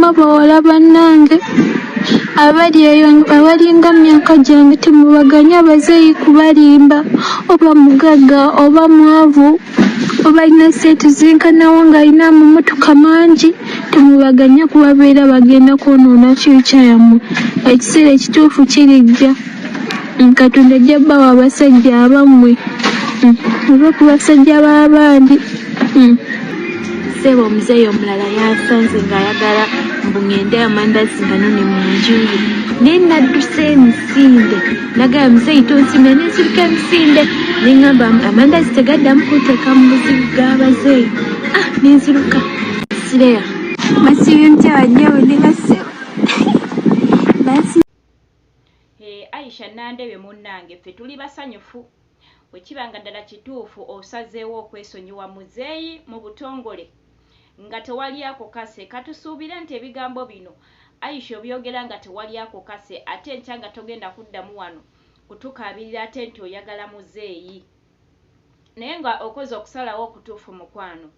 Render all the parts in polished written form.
mugamba bawala bannange abalinga myaka gyange temubaganya bazeeyi kubalimba oba mugagga oba mwavu oba alina seeti zinkanawo ng'alina amamotoka mangi temubaganya kubabeera bagenda kwonoona fyuca yammwe. Ekiseera ekituufu kirijja Katonda ajja bbawa abasajja abammwe oba ku basajja b'abandi. Ssebo omuzeeyi omulala yansanze ng'ayagala mbu ŋŋende amandazi nga none mu nju ye naye nadduse emisinde nagala muzeeyi tonsinde nensirika emisinde neŋŋamba amandazi tegaddamu kuteeka mu buzibu bw'abazeeyi nenziruka sireya Masibye ntya bajjawo ne bassebo Aisha Nandebe munnange ffe tuli basanyufu bwe kiba nga ddala kituufu osazeewo okwesonyiwa muzeeyi mu butongole nga tewali ako kase katusuubira nti ebigambo bino Aisha obyogera nga tewali ako kase ate enkya nga togenda kuddamu wano kutukaabirira ate nti oyagala muzeeyi naye nga okoze okusalawo okutuufu mukwano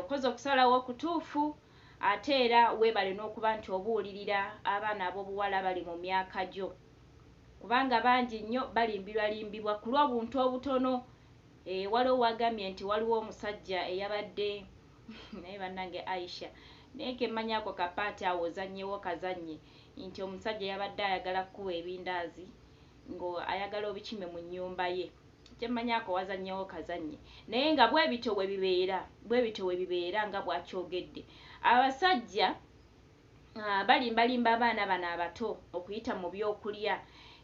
okoze okusalawo okutuufu ate era weebale n'okuba nti obuulirira abaana ab'obuwala bali mu myaka gyo kubanga bangi nnyo balimbibwa ku lw'obuntu obutono waliwo wagambye nti waliwo omusajja eyabadde naye bannange Aisha naye kemmanya ako kapaati awo ozannyewo kazannye nti omusajja yabadde ayagala kukuwa ebindaazi ngo ayagala obikime mu nnyumba ye kyemmanya ako wazannyewo kazannye naye nga bwe bityo we bibeera nga bwakyogedde abasajja balimbalimba abaana bano abato okuyita mu byokulya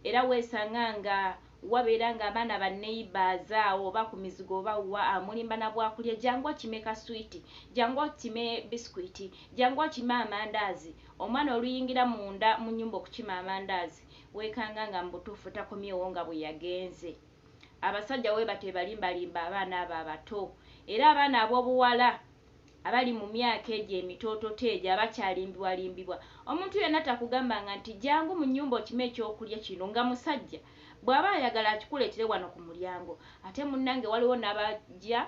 era weesanga nga wabeera nga abaana ba neighbours awo oba ku mizigo oba wa mulimba na bwakulya jangu okime kaswiti jangu okime biskwiti jangu okime amandaazi omwana oluyingira munda mu nnyumba okukima amandaazi weekanga nga mu butuufu takomyewo nga bwe yagenze. Abasajja we bate balimbalimba abaana abo abato era abaana ab'obuwala abali mu myaka egyo emitoototo egyo abakyalimbibwalimbibwa omuntu yenna takugambanga nti jangu mu nnyumba okime ekyokulya kino nga musajja bw'aba ayagala akikuleetere wano ku mulyango ate munnange waliwo n'abajja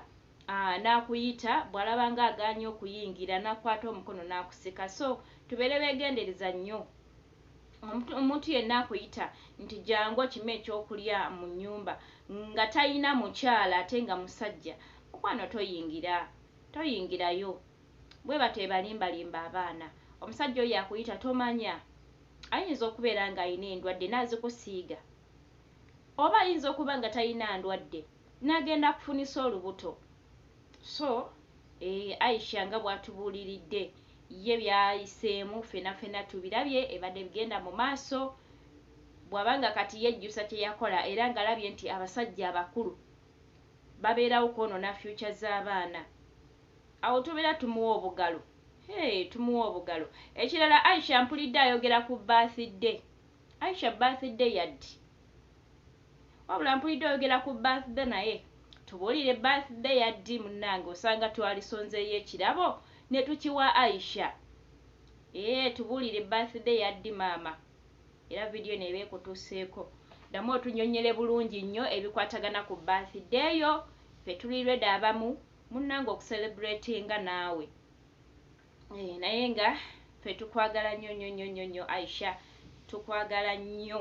n'akuyita bw'alabanga agaanye okuyingira n'akwata omukono n'akuseka so tubeere beegendereza nnyo omuntu yenna akuyita nti jangu okime ekyokulya mu nnyumba nga talina mukyala ate nga musajja mukwano toyingirayo bwe bate balimbalimba abaana omusajja oyo akuyita tomanya ayinza okubeera nga alina endwadde n'azikusiiga oba ayinza okuba nga talina ndwadde n'agenda kufunisa olubuto so Aisha nga bw'atubuuliridde ye byayiseemu fenafena tubirabye ebadde bigenda mu maaso bw'abanga kati yejjusa kye yakola era ng'alabye nti abasajja abakulu babeerawo kwonoona future z'abaana awo tubeera tumuwa obugalo ekirala Aisha mpulidde ayogera ku birthday Aisha birthday yaddi wabula mpulidde ayogera ku birthday naye tubuulire birthday yaddi munnange osanga twalisonzeeyo ekirabo ne tukiwa Aisha tubuulire birthday yaddi maama era vidiyo neeba ekutuuseeko ddamu otunyonyere bulungi nnyo ebikwatagana ku birthday yo ffe tuli ready abamu munnange okucelebratinga naawe naye nga ffe tukwagala nnyo Aisha tukwagala nnyo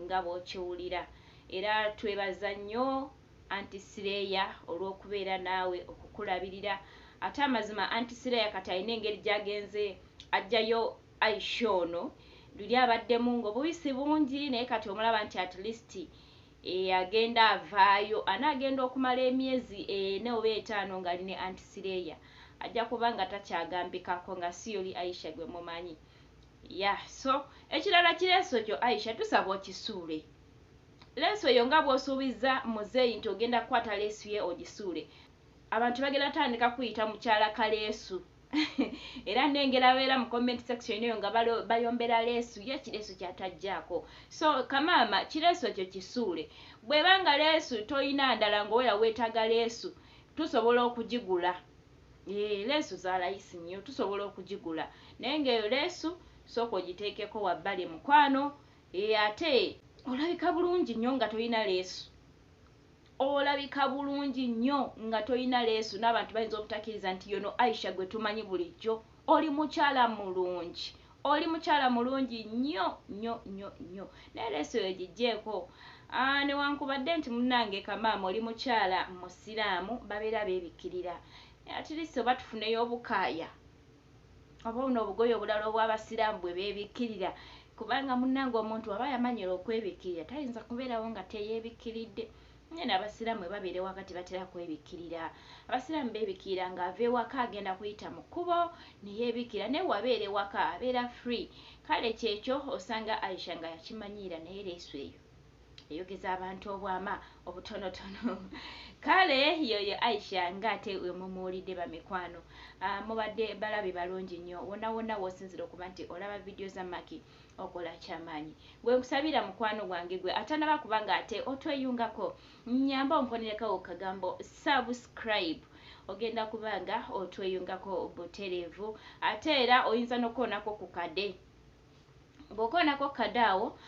nga bw'okiwulira era twebaza nnyo Anti Sireya olw'okubeera naawe okukulabirira ate amazima Anti Sireya kati alina engeri gy'agenze ajjayo Aisha ono luli abaddemu ng'obubisi bungi naye kati omulaba nti at least agenda avaayo anaagenda okumala emyezi 4 oba 5 ng'ali ne Anti Sireya ajja kuba nga takyagambikako nga si yoli Aisha gwe mumanyi so ekirala kireeso kyo Aisha tusaba okisuule leeso eyo nga bw'osuubiza muzeeyi nti ogenda kukwata leesu ye ogisuule abantu bagenda tandika kuyita mukyala kaleesu era nengera abeera mu comment section eyo nga bayombera leesu ye kireeso kyatajjaako so kamaama kireeso kyo kisuule bw'ebanga leesu toyina ndala ng'oya weetaga leesu tusobola okugigula leesu za layisi nnyo tusobola okugigula naye ng'eyo leesu sooka ogiteekeko wabbali mukwano ate olabika bulungi nnyo nga toyina leesu n'abantu bayinza obutakkiriza nti yono Aisha gwe tumanyi bulijjo oli mukyala mulungi, oli mukyala mulungi nnyo nnyo nnyo nnyo. Naye leeso yo gijjeeko. Newankubadde nti munnange kamaama oli mukyala musiraamu babeera beebikkirira. Atiriso batufuneyo obukaaya oba buno obugoye obulala obw'abasiraamu bwe beebikkirira, kubanga munnange omuntu aba yamanyira okwebikkirira tayinza kubeerawo nga teyeebikkiridde. Nyene abasiraamu babeere wakati batera kwebikkirira. Abasiraamu beebikkirira ng'ava ewaka agenda kuyita mu kkubo neyeebikkira, naye wabeera ewaka abeera free. Kale kyekyo osanga Aisha nga yakimanyiira, naye leeso eyo eyogeza abantu obwama obutonotono. Kale yoyo Aisha ng'ate mumuwulidde bamikwano. Mubadde balabi balungi nnyo wonna wonna w'osinzira okuba nti olaba vidiyo za Maki okola kyamaanyi. Gwe nkusabira mukwano gwange gwe atanaba kubanga ate otweyungako, nnyamba onkonereko kagambo subscribe. Ogenda kubanga otweyungako butereevu, ate era oyinza n'okuonako ku kade. Bw'okoonako kade awo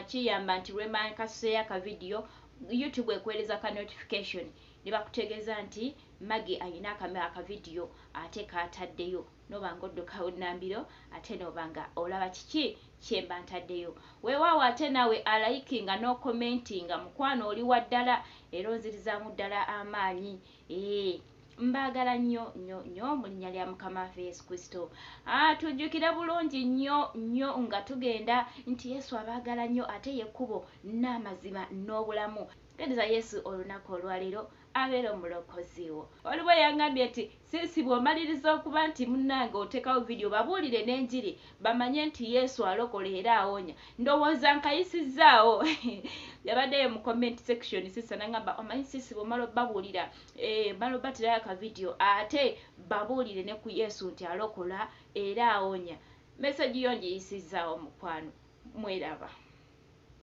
kiyamba nti lwemanya kasuseeyo akavidiyo YouTube ekuweereza ka notification ne bakutegeeza nti Magi ayina akavidiyo ate kaataddeyo, n'obanga odduka nnambiro ate n'obanga olaba kiki kyemba ntaddeyo. Weewaawo ate naawe alayikinga n'okomentinga mukwano oli wa ddala era onzirizaamu ddala amaanyi. Mbaagala nnyo nnyo nnyo mu linnya lya Mukama waffe Yesu Kristo. Tujjukire bulungi nnyo nnyo nga tugenda nti Yesu abaagala nnyo ate ye kkubo n'amazima n'obulamu. Gendeza Yesu olunaku olwaleero abeera omulokozi wo. Waliwo yangambye nti sisi bw'omaliriza okuba nti munnange oteekawo vidiyo babuulire n'enjiri bamanye nti Yesu alokola era awonya. Ndowooza nkayisizzaawo. Yabaddeyo mu comment section sisi n'angamba omanyi sisi bw'omala babuulira balo batirayo akavidiyo ate babuulire ne ku Yesu nti alokola era awonya. Message yo ngiyisizzaawo mukwano. Mweraba.